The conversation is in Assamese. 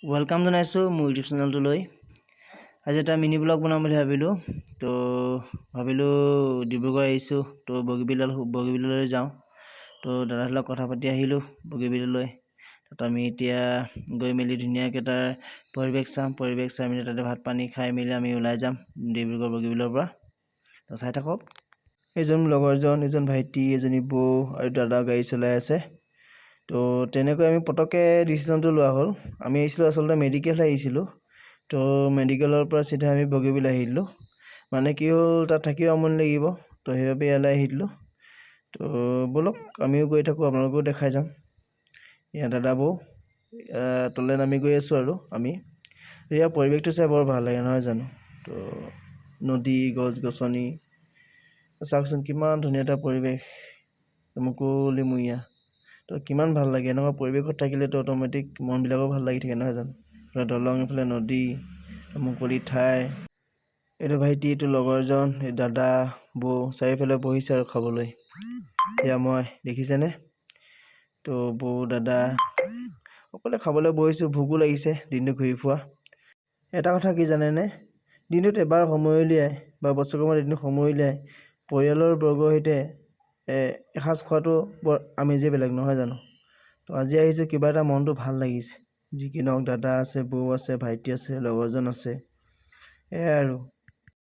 ওয়েলকাম জনাইছোঁ মোৰ ইউটিউব চেনেলটোলৈ। আজি এটা মিনি ব্লগ বনাম বুলি ভাবিলোঁ। তো ভাবিলোঁ ডিব্ৰুগড় আহিছোঁ, তো বগীবিললৈ যাওঁ। তো দাদাৰ লগত কথা পাতি আহিলোঁ বগীবিললৈ। তাত আমি এতিয়া গৈ মেলি ধুনীয়াকৈ তাৰ পৰিৱেশ চাই মেলি তাতে ভাত পানী খাই মেলি আমি ওলাই যাম ডিব্ৰুগড় বগীবিলৰ পৰা। তো চাই থাকক। এজন লগৰজন, এজন ভাইটি, এজনী বৌ আৰু দাদা গাড়ী চলাই আছে। তো তেনেকৈ আমি পটককৈ ডিচিশ্যনটো লোৱা হ'ল। আমি আহিছিলোঁ আচলতে মেডিকেল আহিছিলোঁ। তো মেডিকেলৰ পৰা চিধা আমি বগীবিল আহিলোঁ। মানে কি হ'ল, তাত থাকিও আমনি লাগিব, তো সেইবাবে ইয়ালৈ আহিলোঁ। তো ব'লক আমিও গৈ থাকোঁ, আপোনালোকেও দেখাই যাম। এয়া দাদা বৌ তললৈ নামি গৈ আছোঁ আৰু আমি। ইয়াৰ পৰিৱেশটো চাই বৰ ভাল লাগে নহয় জানো। তো নদী, গছ গছনি, চাওকচোন কিমান ধুনীয়া এটা পৰিৱেশ, মুকলিমূৰীয়া। তো কিমান ভাল লাগে এনেকুৱা পৰিৱেশত থাকিলেতো অট'মেটিক মনবিলাকো ভাল লাগি থাকে নহয় জানো। এইফালে দলং, এইফালে নদী, মুকলি ঠাই। এইটো ভাইটি, এইটো লগৰজন, এই দাদা বৌ চাৰিওফালে বহিছে আৰু খাবলৈ। এয়া মই, দেখিছেনে? তো বৌ দাদা সকলোৱে খাবলৈ বহিছোঁ, ভোকো লাগিছে দিনটো ঘূৰি ফুৰা। এটা কথা কি জানেনে, দিনটোত এবাৰ সময় উলিয়াই বা বছৰেকৰ মূৰত এদিন সময় উলিয়াই পৰিয়ালৰ বৰ্গৰ সৈতে এসাঁজ খোৱাটো বৰ আমেজেই বেলেগ নহয় জানো। তো আজি আহিছোঁ, কিবা এটা মনটো ভাল লাগিছে। যি কি নহওক, দাদা আছে, বৌ আছে, ভাইটি আছে, লগৰজন আছে, এয়াই আৰু